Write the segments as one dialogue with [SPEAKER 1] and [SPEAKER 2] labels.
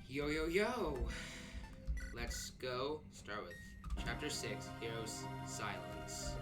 [SPEAKER 1] Yo, yo, yo! Let's go start with Chapter 6, Heroes Silence.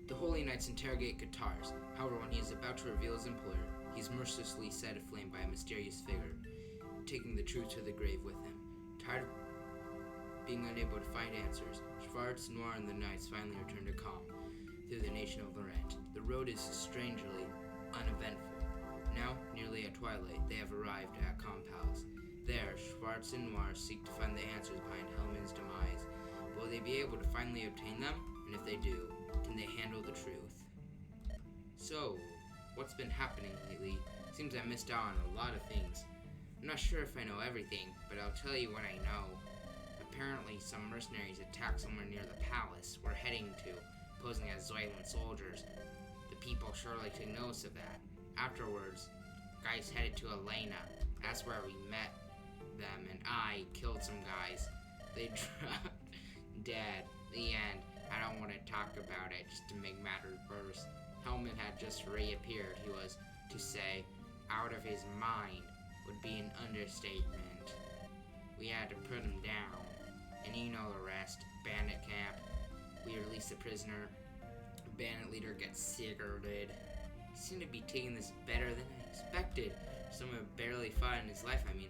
[SPEAKER 1] The Holy Knights interrogate Guitars. However, when he is about to reveal his employer, he is mercilessly set aflame by a mysterious figure, taking the truth to the grave with him. Tired of being unable to find answers, Schwarze and Noir and the Knights finally return to calm through the nation of Laurent. The road is strangely uneventful. Now, nearly at twilight, they have arrived at Calm Palace. There, Schwarze and Noir seek to find the answers behind Helman's demise. Will they be able to finally obtain them? And if they do, can they handle the truth? So, what's been happening lately? Seems I missed out on a lot of things. I'm not sure if I know everything, but I'll tell you what I know. Apparently, some mercenaries attacked somewhere near the palace we're heading to, posing as Zoylan soldiers. The people surely took notice of that. Afterwards, guys headed to Elena. That's where we met them, and I killed some guys. They dropped dead. The end. I don't want to talk about it just to make matters worse. Helman had just reappeared. He was, to say, out of his mind would be an understatement. We had to put him down. And you know the rest. Bandit camp. We release the prisoner. Bandit leader gets cigaretted. He seemed to be taking this better than I expected. Someone who barely fought in his life, I mean.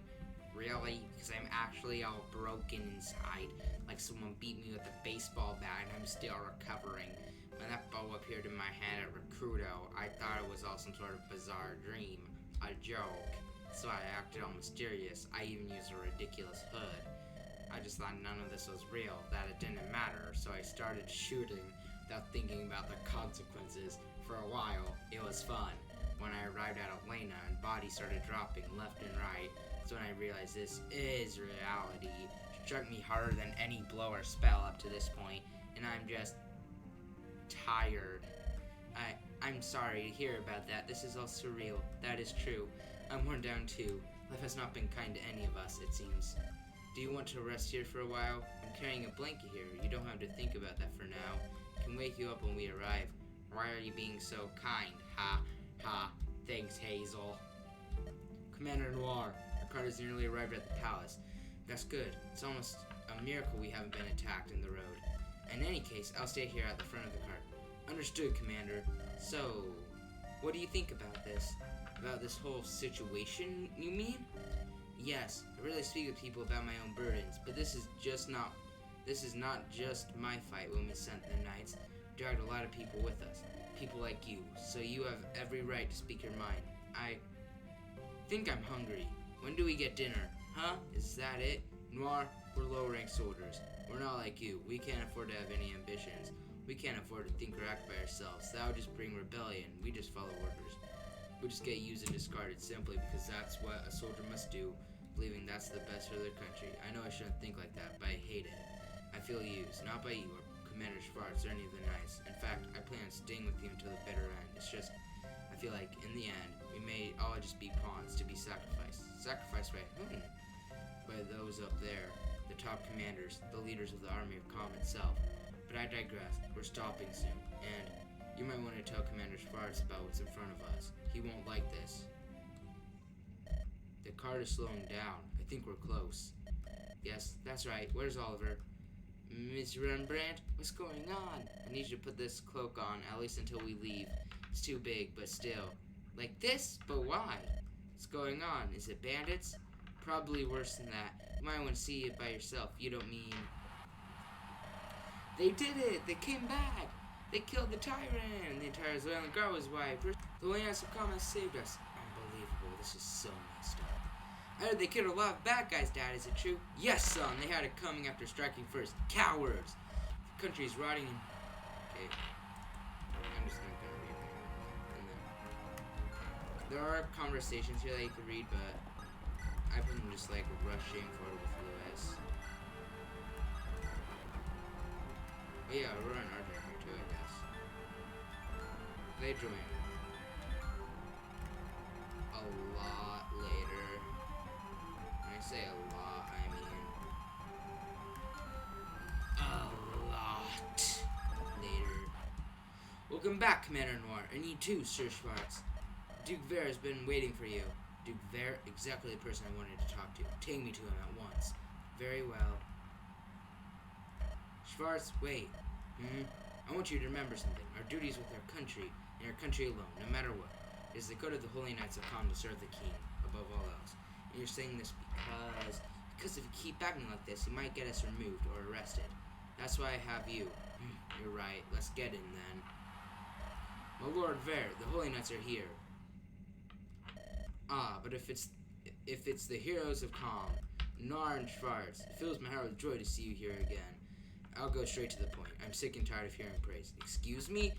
[SPEAKER 1] Really? Because I'm actually all broken inside. Like someone beat me with a baseball bat and I'm still recovering. When that bow appeared in my hand at Recruito, I thought it was all some sort of bizarre dream. A joke. So I acted all mysterious. I even used a ridiculous hood. I just thought none of this was real, that it didn't matter, so I started shooting without thinking about the consequences. For a while, it was fun. When I arrived at Elena and bodies started dropping left and right, that's when I realized this is reality. It struck me harder than any blow or spell up to this point, and I'm just tired. I'm sorry to hear about that. This is all surreal. That is true. I'm worn down too. Life has not been kind to any of us, it seems. Do you want to rest here for a while? I'm carrying a blanket here. You don't have to think about that for now. I can wake you up when we arrive. Why are you being so kind? Ha, ha. Thanks, Hazel. Commander Noir, our cart has nearly arrived at the palace. That's good. It's almost a miracle we haven't been attacked in the road. In any case, I'll stay here at the front of the cart. Understood, Commander. So, what do you think about this? About this whole situation, you mean? Yes, I rarely speak with people about my own burdens, but this is not just my fight when we sent the knights. We dragged a lot of people with us. People like you, so you have every right to speak your mind. I think I'm hungry. When do we get dinner? Huh? Is that it? Noir, we're low-ranked soldiers. We're not like you. We can't afford to have any ambitions. We can't afford to think or act by ourselves. That would just bring rebellion. We just follow orders. We just get used and discarded simply because that's what a soldier must do, believing that's the best for their country. I know I shouldn't think like that, but I hate it. I feel used, not by you or Commander Schwarze or any of the knights. In fact, I plan on staying with you until the bitter end. It's just, I feel like, in the end, we may all just be pawns to be sacrificed. Sacrificed by whom? By those up there, the top commanders, the leaders of the army of Calm itself. But I digress. We're stopping soon, and you might want to tell Commander Schwarze about what's in front of us. He won't like this. The cart is slowing down. I think we're close. Yes, that's right. Where's Oliver? Miss Rembrandt, what's going on? I need you to put this cloak on, at least until we leave. It's too big, but still. Like this? But why? What's going on? Is it bandits? Probably worse than that. You might want to see it by yourself. You don't mean... They did it! They came back! They killed the tyrant! The entire Zoylan guard was wiped. The Knights of Calm has saved us. Unbelievable. This is so messed up. I heard they killed a lot of bad guys, Dad. Is it true? Yes, son. They had it coming after striking first. Cowards! The country is rotting in... Okay. I'm just not gonna read that. And then... There are conversations here that you could read, but... I've been just, like, rushing forward with Lewis. But yeah, we're on our turn here too, I guess. They join a lot later. When I say a lot, I mean a lot later. Welcome back, Commander Noir, and you too, Sir Schwarze. Duke Ver has been waiting for you. Duke Ver, exactly the person I wanted to talk to. Take me to him at once. Very well. Schwarze, wait. I want you to remember something. Our duty is with our country, and our country alone, no matter what. It is the code of the Holy Knights of Kham to serve the king, above all else. And you're saying this because if you keep acting like this, you might get us removed or arrested. That's why I have you. You're right. Let's get in, then. My Lord Ver, the Holy Knights are here. Ah, but if it's the heroes of Kham, Noir and Schwarze, it fills my heart with joy to see you here again. I'll go straight to the point. I'm sick and tired of hearing praise. Excuse me?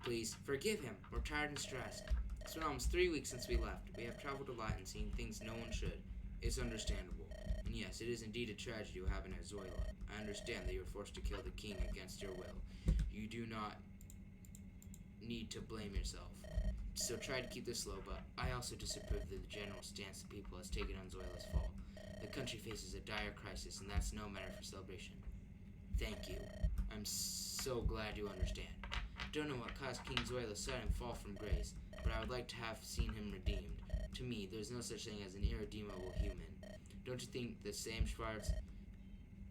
[SPEAKER 1] Please, forgive him. We're tired and stressed. It's been almost 3 weeks since we left. We have traveled a lot and seen things no one should. It's understandable. And yes, it is indeed a tragedy what happened at Zoyla. I understand that you were forced to kill the king against your will. You do not need to blame yourself. So try to keep this low, but I also disapprove of the general stance the people has taken on Zoyla's fall. The country faces a dire crisis, and that's no matter for celebration. Thank you. I'm so glad you understand. Don't know what caused King Zoyla's sudden fall from grace, but I would like to have seen him redeemed. To me, there's no such thing as an irredeemable human. Don't you think the same, Schwarze?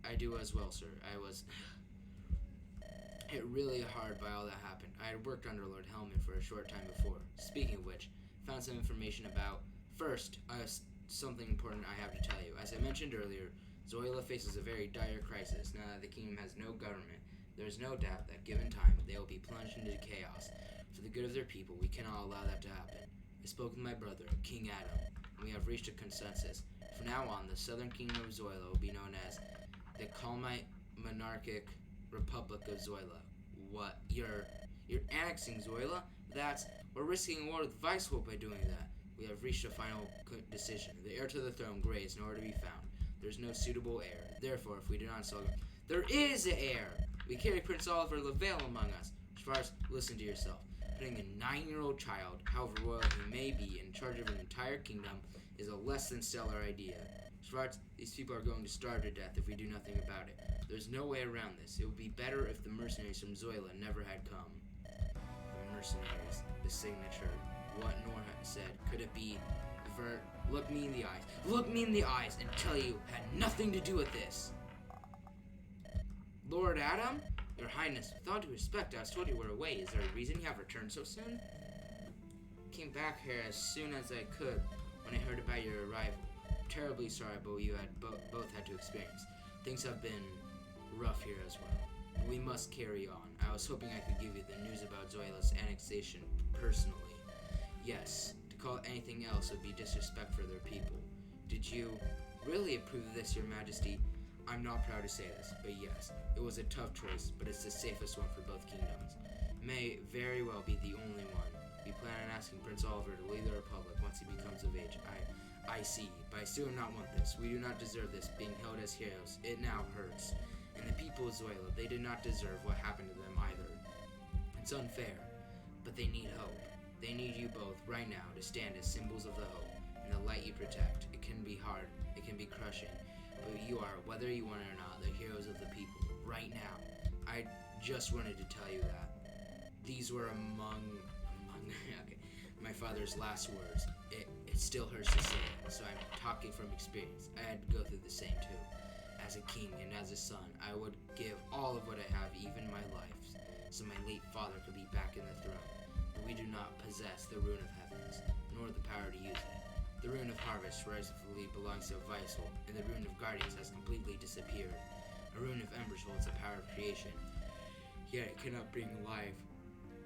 [SPEAKER 1] I do as well, sir. I was hit really hard by all that happened. I had worked under Lord Helman for a short time before. Speaking of which, found some information about... First, I have something important I have to tell you. As I mentioned earlier, Zoyla faces a very dire crisis now that the kingdom has no government. There is no doubt that, given time, they will be plunged into chaos. For the good of their people, we cannot allow that to happen. I spoke with my brother, King Adam, and we have reached a consensus. From now on, the southern kingdom of Zoyla will be known as the Khalmite Monarchic Republic of Zoyla. What? You're annexing Zoyla? We're risking a war with Weishaupt by doing that. We have reached a final decision. The heir to the throne, Grey, is nowhere to be found. There's no suitable heir. Therefore, if we do not sell... There is an heir! We carry Prince Oliver Lavelle among us. Schwarze, listen to yourself. Putting a 9-year-old child, however royal he may be, in charge of an entire kingdom is a less than stellar idea. Schwarze, these people are going to starve to death if we do nothing about it. There's no way around this. It would be better if the mercenaries from Zoyla never had come. The mercenaries, the signature, what Noir said. Could it be Vert? Look me in the eyes. Look me in the eyes and tell you had nothing to do with this. Lord Adam? Your Highness, with all due respect, I was told you were away. Is there a reason you have returned so soon? Came back here as soon as I could when I heard about your arrival. Terribly sorry about what you had both had to experience. Things have been rough here as well. But we must carry on. I was hoping I could give you the news about Zoyla's annexation personally. Yes, to call it anything else would be disrespect for their people. Did you really approve of this, Your Majesty? I'm not proud to say this, but yes, it was a tough choice, but it's the safest one for both kingdoms. It may very well be the only one. We plan on asking Prince Oliver to lead the Republic once he becomes of age. I see, but I still do not want this. We do not deserve this, being held as heroes. It now hurts. And the people of Zoyla, they did not deserve what happened to them either. It's unfair, but they need hope. They need you both, right now, to stand as symbols of the hope and the light you protect. It can be hard, it can be crushing, but you are, whether you want it or not, the heroes of the people, right now. I just wanted to tell you that. These were among okay, my father's last words. It still hurts to say it, so I'm talking from experience. I had to go through the same too. As a king and as a son, I would give all of what I have, even my life, so my late father could be back in the throne. But we do not possess the Rune of Heavens, nor the power to use it. The Rune of Harvest rightfully belongs to Weishaupt, and the Rune of Guardians has completely disappeared. A Rune of Embers holds the power of creation, yet it cannot bring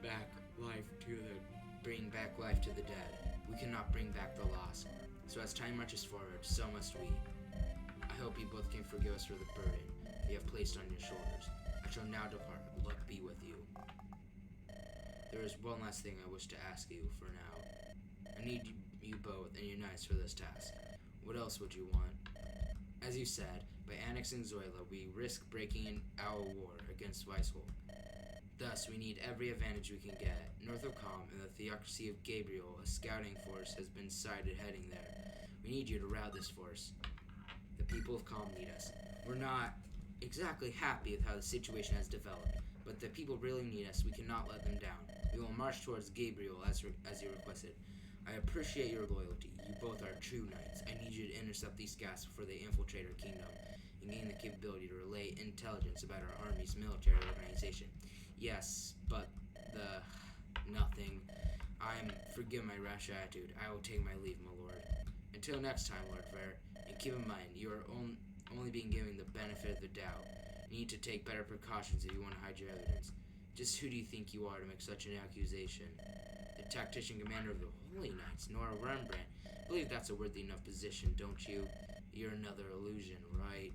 [SPEAKER 1] back life to the dead. We cannot bring back the lost. So as time marches forward, so must we. I hope you both can forgive us for the burden we have placed on your shoulders. I shall now depart. Luck be with you. There is one last thing I wish to ask you for now. I need you both and your knights for this task. What else would you want? As you said, by annexing Zoyla, we risk breaking our war against Weishaupt. Thus, we need every advantage we can get. North of Kham and the Theocracy of Gabriel, a scouting force has been sighted heading there. We need you to rout this force. The people of Kham need us. We're not exactly happy with how the situation has developed, but the people really need us. We cannot let them down. We will march towards Gabriel as you requested. I appreciate your loyalty. You both are true knights. I need you to intercept these scouts before they infiltrate our kingdom and gain the capability to relay intelligence about our army's military organization. Yes, but nothing. Forgive my rash attitude. I will take my leave, my lord. Until next time, Lord Fair, and keep in mind, you are only being given the benefit of the doubt. You need to take better precautions if you want to hide your evidence. Just who do you think you are to make such an accusation? The tactician commander of the Holy Knights, Nora Rembrandt. I believe that's a worthy enough position, don't you? You're another illusion, right?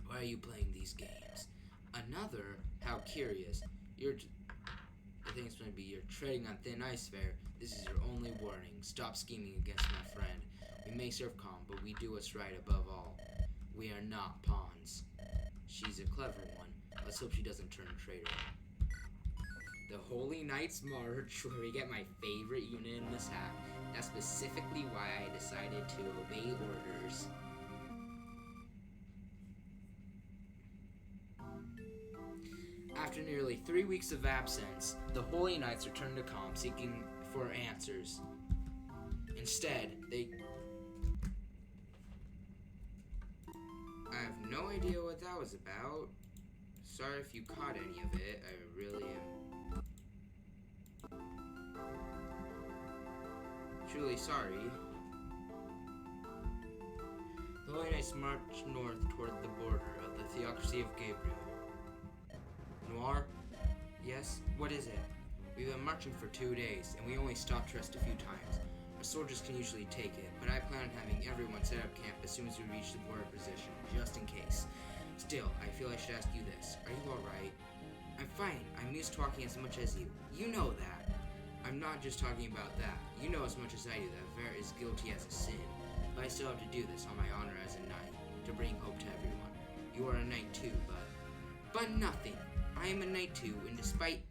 [SPEAKER 1] Why are you playing these games? Another? How curious. I think it's going to be you're treading on thin ice, Fair. This is your only warning. Stop scheming against my friend. We may serve calm, but we do what's right above all. We are not pawns. She's a clever one. Let's hope she doesn't turn traitor. The Holy Knights March, where we get my favorite unit in this hack. That's specifically why I decided to obey orders. After nearly 3 weeks of absence, the Holy Knights returned to Calm, seeking for answers. Instead, I have no idea what that was about. Sorry if you caught any of it. I really am truly sorry. The Holy Knights marched north toward the border of the Theocracy of Gabriel. Noir? Yes? What is it? We've been marching for 2 days, and we only stopped to rest a few times. Our soldiers can usually take it, but I plan on having everyone set up camp as soon as we reach the border position, just in case. Still, I feel I should ask you this. Are you alright? I'm fine. I'm used to talking as much as you. You know that. I'm not just talking about that. You know as much as I do that Ver is guilty as a sin. But I still have to do this on my honor as a knight, to bring hope to everyone. You are a knight too, but nothing. I am a knight too, and despite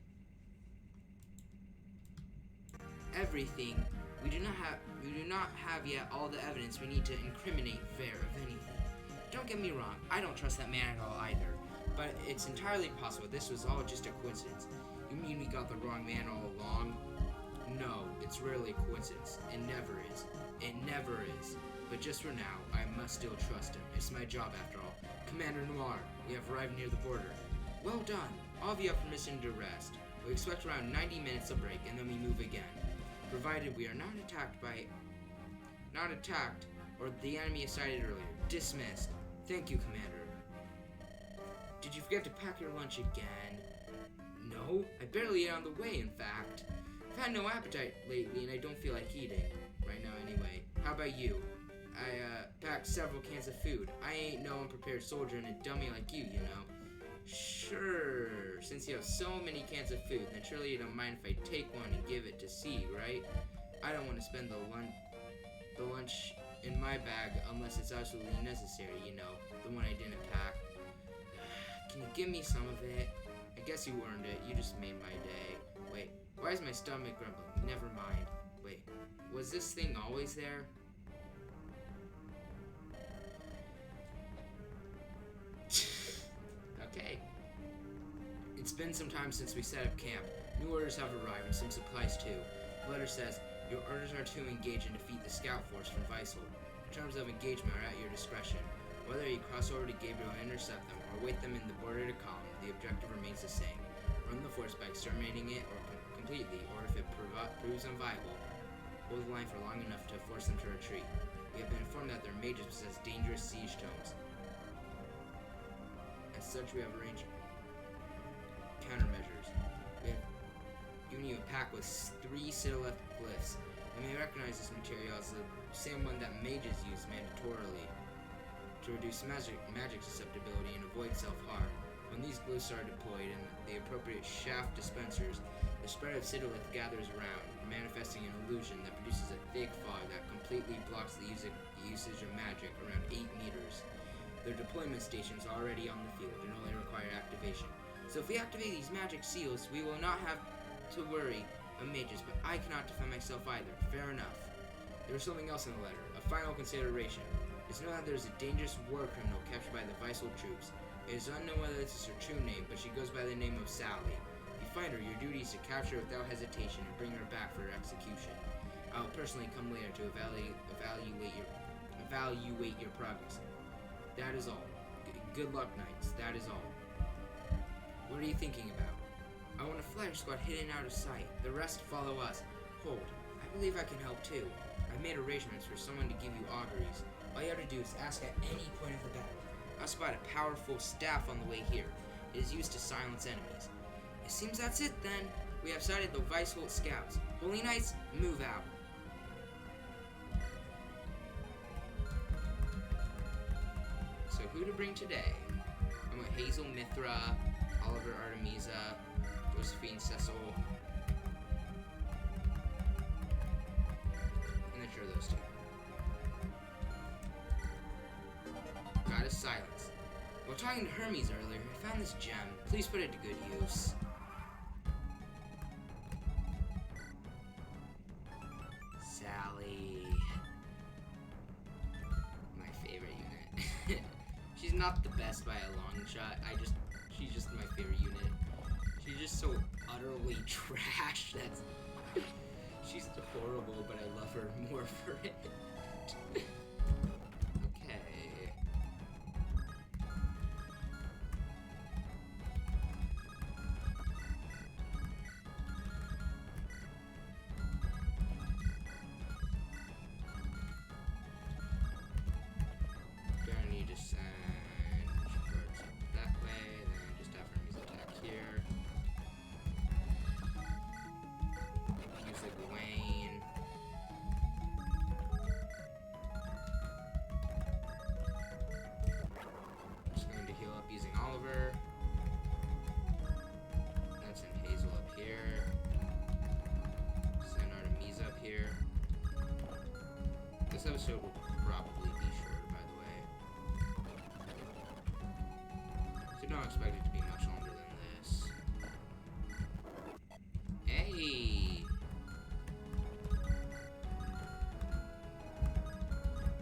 [SPEAKER 1] everything, we do not have yet all the evidence we need to incriminate Ver of anything. Don't get me wrong, I don't trust that man at all either, but it's entirely possible this was all just a coincidence. You mean we got the wrong man all along? No, it's rarely a coincidence. It never is. It never is. But just for now, I must still trust him. It's my job after all. Commander Noir, we have arrived near the border. Well done. All of you have permission to rest. We expect around 90 minutes of break, and then we move again. Provided we are not attacked or the enemy is sighted earlier. Dismissed. Thank you, Commander. Did you forget to pack your lunch again? No, I barely ate on the way, in fact. I've had no appetite lately, and I don't feel like eating. Right now, anyway. How about you? I packed several cans of food. I ain't no unprepared soldier and a dummy like you know. Sure, since you have so many cans of food, then surely you don't mind if I take one and give it to C, right? I don't want to spend the lunch in my bag unless it's absolutely necessary, the one I didn't pack. Can you give me some of it? I guess you earned it. You just made my day. Wait, why is my stomach grumbling? Never mind. Wait, was this thing always there? Okay. It's been some time since we set up camp. New orders have arrived and some supplies too. The letter says, your orders are to engage and defeat the scout force from Weissel. Terms of engagement are at your discretion. Whether you cross over to Gabriel and intercept them or wait them in the border to calm, the objective remains the same. Run the force by exterminating it or completely, or if it proves unviable, hold the line for long enough to force them to retreat. We have been informed that their mages possess dangerous siege tomes. As such, we have arranged countermeasures. We have given you a pack with 3 Citadel glyphs. You may recognize this material as the same one that mages use mandatorily to reduce magic susceptibility and avoid self-harm. When these glyphs are deployed in the appropriate shaft dispensers, the spread of Citadel gathers around, manifesting an illusion that produces a thick fog that completely blocks the usage of magic around 8 meters. Their deployment stations are already on the field and only require activation. So if we activate these magic seals, we will not have to worry about mages, but I cannot defend myself either. Fair enough. There was something else in the letter, a final consideration. It's known that there is a dangerous war criminal captured by the Weissel troops. It is unknown whether this is her true name, but she goes by the name of Sally. If you spider, your duty is to capture her without hesitation and bring her back for execution. I will personally come later to evaluate your progress. That is all. Good luck, knights. That is all. What are you thinking about? I want a flyer squad hidden out of sight. The rest follow us. Hold. I believe I can help too. I've made arrangements for someone to give you auguries. All you have to do is ask at any point of the battle. I'll spot a powerful staff on the way here. It is used to silence enemies. It seems that's it then. We have sighted the Weisholt scouts. Holy Knights, move out. So who to bring today? I'm with Hazel Mithra, Oliver Artemisa, Josephine Cecil. And then sure those two. Goddess Silence. While talking to Hermes earlier, I found this gem. Please put it to good use. Sally. My favorite unit. She's not the best by a long shot. She's just my favorite unit. She's just so utterly trash. She's horrible, but I love her more for it. This episode will probably be shorter, by the way. So don't expect it to be much longer than this. Hey!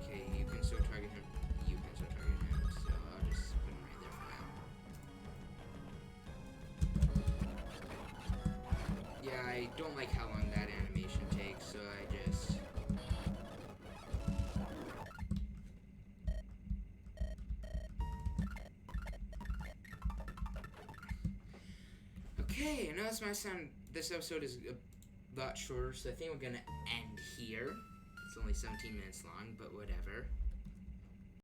[SPEAKER 1] Okay, you can still target him. You can still target him, so I'll just put him right there for now. Yeah, I don't like how long that animation takes, so I just... Okay, I know this episode is a lot shorter, so I think we're gonna end here. It's only 17 minutes long, but whatever.